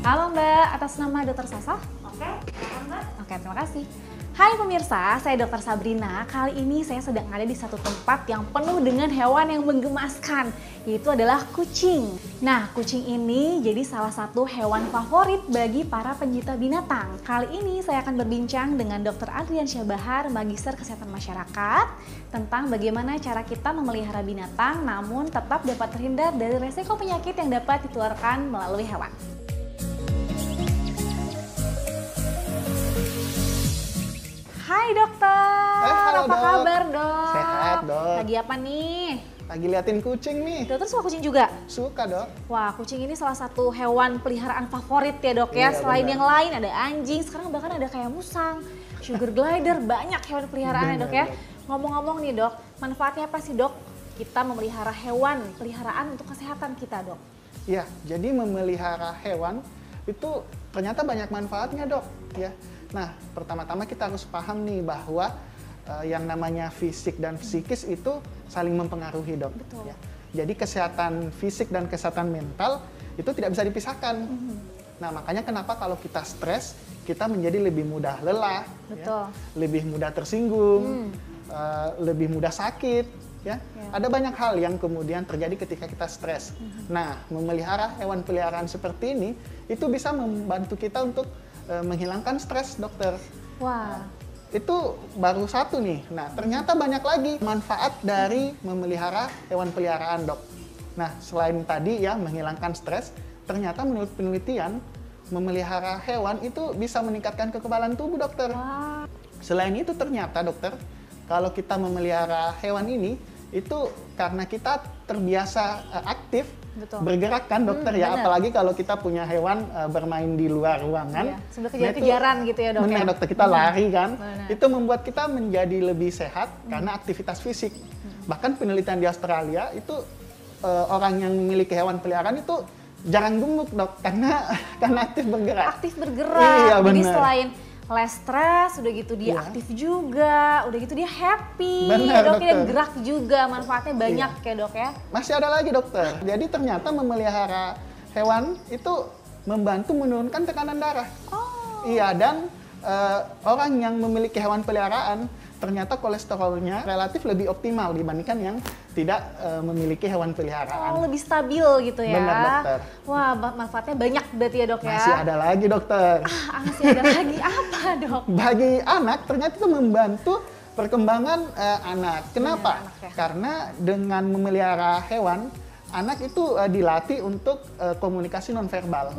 Halo Mbak, atas nama Dr. Sasa? Oke, silakan Mbak. Oke, terima kasih. Hai pemirsa, saya Dr. Sabrina. Kali ini saya sedang ada di satu tempat yang penuh dengan hewan yang menggemaskan, yaitu adalah kucing. Nah, kucing ini jadi salah satu hewan favorit bagi para pencinta binatang. Kali ini saya akan berbincang dengan Dr. Adrian Syahbahar, Magister Kesehatan Masyarakat, tentang bagaimana cara kita memelihara binatang namun tetap dapat terhindar dari resiko penyakit yang dapat ditularkan melalui hewan. Hai dokter, Halo, apa Dok. kabar dok? Sehat, Dok. Lagi apa nih? Lagi liatin kucing nih. Dokter suka kucing juga? Suka, Dok. Wah, kucing ini salah satu hewan peliharaan favorit ya dok ya. Iya, Selain benar. yang lain ada anjing, sekarang bahkan ada kayak musang, sugar glider, banyak hewan peliharaan ya dok ya. Benar, Dok. Ngomong-ngomong nih dok, manfaatnya apa sih dok? Kita memelihara hewan peliharaan untuk kesehatan kita dok. Iya, jadi memelihara hewan itu ternyata banyak manfaatnya, Dok. Ya. Nah, pertama-tama kita harus paham nih bahwa yang namanya fisik dan psikis itu saling mempengaruhi, Dok. Betul. Ya. Jadi kesehatan fisik dan kesehatan mental itu tidak bisa dipisahkan. Nah, makanya kenapa kalau kita stres, kita menjadi lebih mudah lelah, Betul. ya, lebih mudah tersinggung, lebih mudah sakit, ya. Ada banyak hal yang kemudian terjadi ketika kita stres. Nah, memelihara hewan peliharaan seperti ini itu bisa membantu kita untuk menghilangkan stres, dokter. Wah, Itu baru satu nih. Nah, ternyata banyak lagi manfaat dari memelihara hewan peliharaan, dok. Nah, selain tadi ya menghilangkan stres, ternyata menurut penelitian memelihara hewan itu bisa meningkatkan kekebalan tubuh, dokter. wah, Selain itu ternyata, dokter, kalau kita memelihara hewan ini itu karena kita terbiasa aktif, betul. bergerak kan, dokter ya. benar. Apalagi kalau kita punya hewan bermain di luar ruangan. Iya, sambil Nah, itu- kejar-kejaran gitu ya dok Benar, ya. dokter, kita lari kan. Benar. Itu membuat kita menjadi lebih sehat karena aktivitas fisik. Bahkan penelitian di Australia itu orang yang memiliki hewan peliharaan itu jarang gemuk, dok, karena aktif bergerak. Aktif bergerak, Iya, jadi benar. selain less stress, udah gitu dia Iya. aktif juga, udah gitu dia happy, Benar, dok, dia dokter. gerak juga, manfaatnya banyak Iya. ya dok ya. Masih ada lagi, dokter. Jadi ternyata memelihara hewan itu membantu menurunkan tekanan darah. Oh, Iya, dan orang yang memiliki hewan peliharaan ternyata kolesterolnya relatif lebih optimal dibandingkan yang tidak memiliki hewan peliharaan. lebih stabil gitu ya. Benar, dokter. Wah, manfaatnya banyak berarti ya dok ya. Masih ada lagi, dokter. Masih ada lagi apa dok? Bagi anak ternyata itu membantu perkembangan anak. Kenapa? anak ya. Karena dengan memelihara hewan, anak itu dilatih untuk komunikasi nonverbal.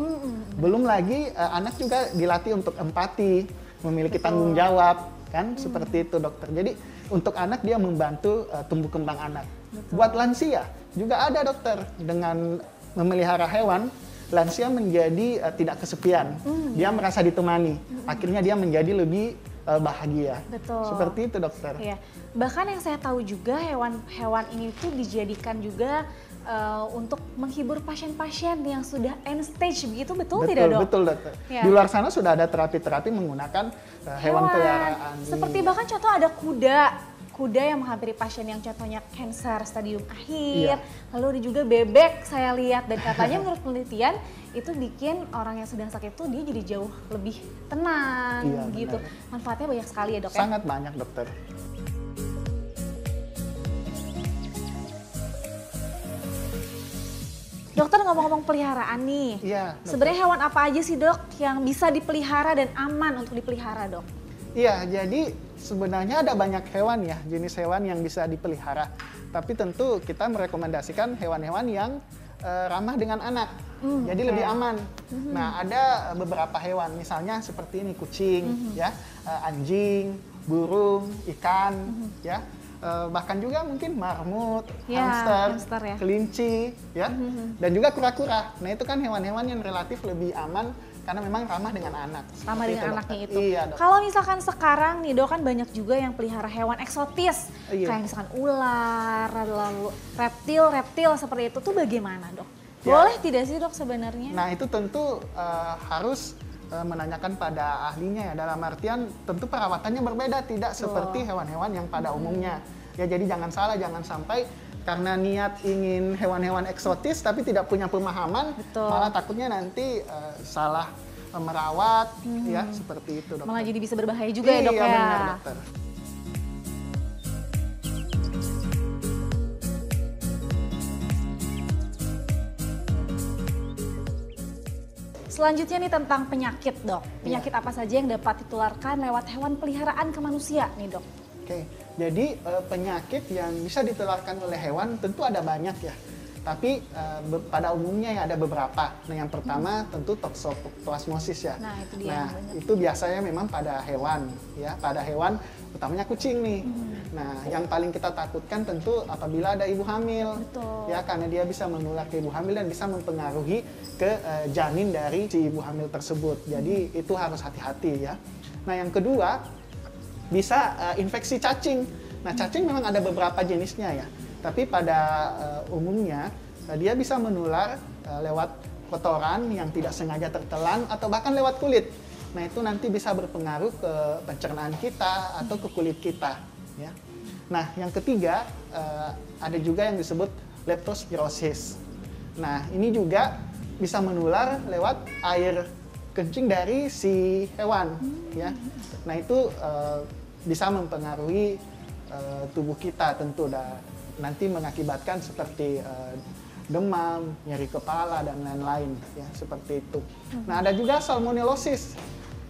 Belum lagi anak juga dilatih untuk empati, memiliki tanggung jawab, kan? Seperti itu, dokter. Jadi untuk anak dia membantu tumbuh kembang anak. Buat lansia juga ada, dokter. Dengan memelihara hewan, lansia menjadi tidak kesepian. Dia merasa ditemani. Akhirnya dia menjadi lebih bahagia. Betul. Seperti itu, dokter. Iya. Bahkan yang saya tahu juga hewan-hewan ini tuh dijadikan juga untuk menghibur pasien-pasien yang sudah end stage, begitu betul tidak dok? Betul, dokter. Ya. Di luar sana sudah ada terapi-terapi menggunakan hewan peliharaan. Seperti bahkan contoh ada kuda yang menghampiri pasien yang contohnya kanker stadium akhir. Iya. Lalu ada juga bebek saya lihat, dan katanya menurut penelitian itu bikin orang yang sedang sakit itu dia jadi jauh lebih tenang Iya, gitu. benar. Manfaatnya banyak sekali ya dok ya. Sangat banyak, dokter. Dokter, ngomong-ngomong peliharaan nih. Iya, dokter. Sebenarnya hewan apa aja sih dok yang bisa dipelihara dan aman untuk dipelihara dok? Iya, jadi sebenarnya ada banyak hewan ya, jenis hewan yang bisa dipelihara. Tapi tentu kita merekomendasikan hewan-hewan yang ramah dengan anak, jadi oke. lebih aman. Nah, ada beberapa hewan, misalnya seperti ini kucing, ya, anjing, burung, ikan, ya, bahkan juga mungkin marmut, Ya, hamster ya. kelinci, ya, dan juga kura-kura. Nah, itu kan hewan-hewan yang relatif lebih aman karena memang ramah dengan anak. Sama Seperti dengan itu, anaknya dokter. itu. Iya, dok. Kalau misalkan sekarang nih dok, kan banyak juga yang pelihara hewan eksotis. Iya. Kayak misalkan ular, lalu reptil seperti itu tuh bagaimana dok? Ya. Boleh tidak sih dok sebenarnya? Nah, itu tentu harus menanyakan pada ahlinya ya. Dalam artian tentu perawatannya berbeda, tidak seperti hewan-hewan yang pada umumnya. Ya, jadi jangan salah, jangan sampai karena niat ingin hewan-hewan eksotis tapi tidak punya pemahaman, Betul. malah takutnya nanti salah merawat, ya seperti itu, dokter. Malah jadi bisa berbahaya juga ya, Dok Iya, ya. benar, dokter. Selanjutnya nih tentang penyakit, Dok. Penyakit apa saja yang dapat ditularkan lewat hewan peliharaan ke manusia nih, Dok? Oke, jadi penyakit yang bisa ditularkan oleh hewan tentu ada banyak ya. Tapi pada umumnya ya ada beberapa. Nah, yang pertama tentu toksoplasmosis ya. Nah, itu dia. Nah, itu biasanya memang pada hewan ya, pada hewan utamanya kucing nih. Nah, yang paling kita takutkan tentu apabila ada ibu hamil. Betul. Ya, karena dia bisa menular ke ibu hamil dan bisa mempengaruhi ke janin dari si ibu hamil tersebut. Jadi itu harus hati-hati ya. Nah, yang kedua bisa infeksi cacing. Nah, cacing memang ada beberapa jenisnya ya. Tapi pada umumnya dia bisa menular lewat kotoran yang tidak sengaja tertelan atau bahkan lewat kulit. Nah, itu nanti bisa berpengaruh ke pencernaan kita atau ke kulit kita ya. Nah, yang ketiga ada juga yang disebut leptospirosis. Nah, ini juga bisa menular lewat air kencing dari si hewan ya. Nah, itu bisa mempengaruhi tubuh kita tentu nanti mengakibatkan seperti demam, nyeri kepala dan lain-lain ya, seperti itu. Nah, ada juga salmonellosis.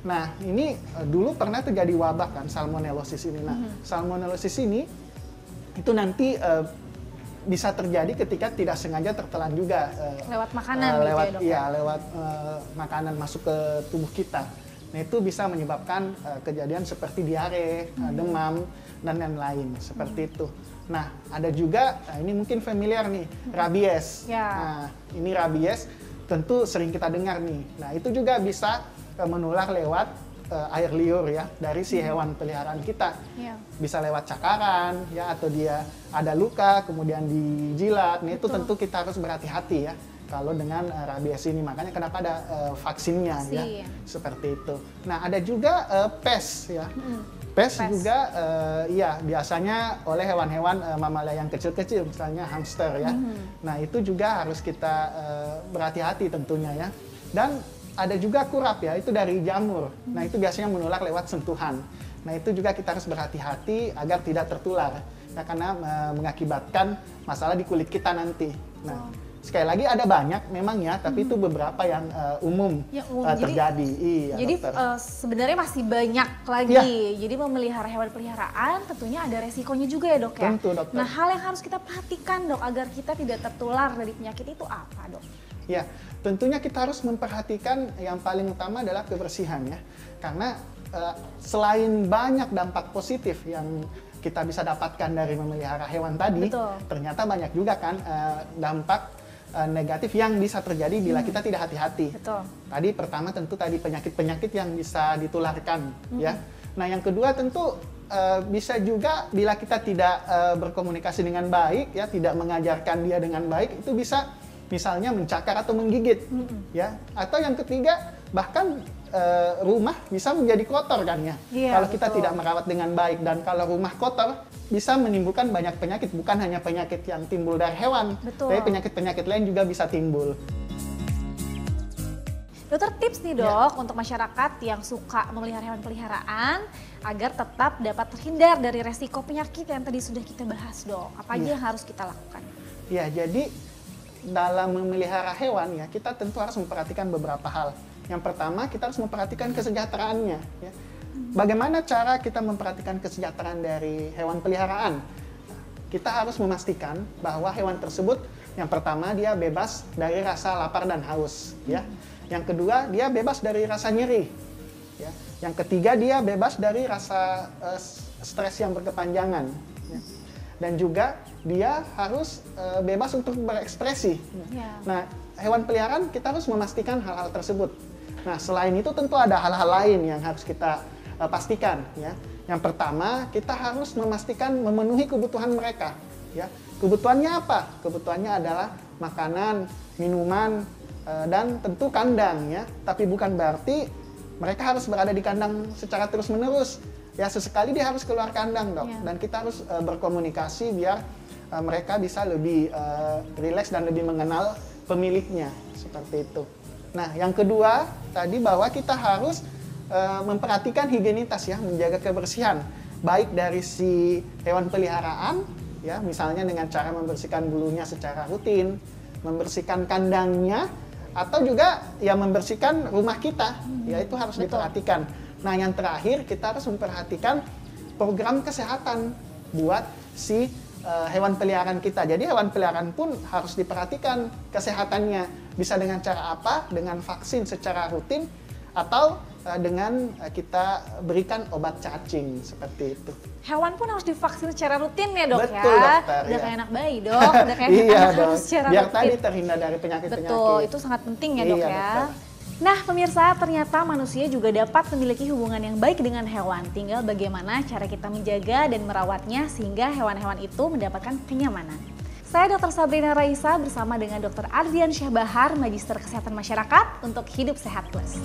Nah, ini dulu pernah terjadi wabah kan salmonellosis ini. Nah, salmonellosis ini itu nanti bisa terjadi ketika tidak sengaja tertelan juga Lewat makanan lewat gitu ya, Dok? iya, lewat makanan masuk ke tubuh kita. Nah, itu bisa menyebabkan kejadian seperti diare, demam dan lain-lain seperti itu. Nah, ada juga ini mungkin familiar nih, rabies. Ya. Nah, ini rabies tentu sering kita dengar nih. Nah, itu juga bisa menular lewat air liur ya dari si hewan peliharaan kita. Ya. Bisa lewat cakaran ya, atau dia ada luka kemudian dijilat. Nah, itu tentu kita harus berhati-hati ya kalau dengan rabies ini. Makanya kenapa ada vaksinnya ya. Seperti itu. Nah, ada juga pes ya. Pes juga ya biasanya oleh hewan-hewan mamalia yang kecil-kecil, misalnya hamster ya. Nah, itu juga harus kita berhati-hati tentunya ya. Dan ada juga kurap ya, itu dari jamur. Nah, itu biasanya menular lewat sentuhan. Nah, itu juga kita harus berhati-hati agar tidak tertular. Ya, karena mengakibatkan masalah di kulit kita nanti. Nah, sekali lagi ada banyak memang ya, tapi itu beberapa yang umum terjadi. Jadi sebenarnya masih banyak lagi. Ya. Jadi memelihara hewan peliharaan tentunya ada resikonya juga ya, Dok ya. Tentu, dokter. Nah, hal yang harus kita perhatikan, Dok, agar kita tidak tertular dari penyakit itu apa, Dok? Ya, tentunya kita harus memperhatikan yang paling utama adalah kebersihan ya. Karena selain banyak dampak positif yang kita bisa dapatkan dari memelihara hewan tadi, Betul. ternyata banyak juga kan dampak negatif yang bisa terjadi bila kita tidak hati-hati. Betul. Tadi pertama tentu tadi penyakit-penyakit yang bisa ditularkan ya. Nah, yang kedua tentu bisa juga bila kita tidak berkomunikasi dengan baik ya, tidak mengajarkan dia dengan baik, itu bisa misalnya mencakar atau menggigit ya. Atau yang ketiga bahkan rumah bisa menjadi kotor kan ya. Iya, kalau kita betul. tidak merawat dengan baik, dan kalau rumah kotor bisa menimbulkan banyak penyakit, bukan hanya penyakit yang timbul dari hewan, Betul. tapi penyakit-penyakit lain juga bisa timbul. Dokter, tips nih, Dok, untuk masyarakat yang suka memelihara hewan peliharaan agar tetap dapat terhindar dari resiko penyakit yang tadi sudah kita bahas, Dok. Apa aja yang harus kita lakukan? Ya, jadi dalam memelihara hewan ya, kita tentu harus memperhatikan beberapa hal. Yang pertama, kita harus memperhatikan kesejahteraannya ya. Bagaimana cara kita memperhatikan kesejahteraan dari hewan peliharaan? Kita harus memastikan bahwa hewan tersebut yang pertama dia bebas dari rasa lapar dan haus ya. Yang kedua, dia bebas dari rasa nyeri ya. Yang ketiga, dia bebas dari rasa stres yang berkepanjangan ya. Dan juga dia harus bebas untuk berekspresi. Ya. Nah, hewan peliharaan kita harus memastikan hal-hal tersebut. Nah, selain itu tentu ada hal-hal lain yang harus kita pastikan ya. Yang pertama, kita harus memastikan memenuhi kebutuhan mereka ya. Kebutuhannya apa? Kebutuhannya adalah makanan, minuman, dan tentu kandang ya. Tapi bukan berarti mereka harus berada di kandang secara terus-menerus. Ya, sesekali dia harus keluar kandang, Dok. Ya. Dan kita harus berkomunikasi biar mereka bisa lebih rileks dan lebih mengenal pemiliknya, seperti itu. Nah, yang kedua tadi bahwa kita harus memperhatikan higienitas ya, menjaga kebersihan, baik dari si hewan peliharaan, ya, misalnya dengan cara membersihkan bulunya secara rutin, membersihkan kandangnya, atau juga ya membersihkan rumah kita, ya itu harus diperhatikan. Nah, yang terakhir kita harus memperhatikan program kesehatan buat si hewan peliharaan kita. Jadi hewan peliharaan pun harus diperhatikan kesehatannya. Bisa dengan cara apa? Dengan vaksin secara rutin atau dengan kita berikan obat cacing, seperti itu. Hewan pun harus divaksin secara rutin ya dok. Betul, ya? dokter. Udah Ya. kayak anak bayi dok, udah kayak Iya anak dok, harus secara biar rutin. tadi terhindar dari penyakit-penyakit. Betul, itu sangat penting ya dok Iya, ya. dokter. Nah pemirsa, ternyata manusia juga dapat memiliki hubungan yang baik dengan hewan. Tinggal bagaimana cara kita menjaga dan merawatnya sehingga hewan-hewan itu mendapatkan kenyamanan. Saya Dr. Sabrina Raisa bersama dengan Dr. Adrian Syahbahar, Magister Kesehatan Masyarakat untuk Hidup Sehat Plus.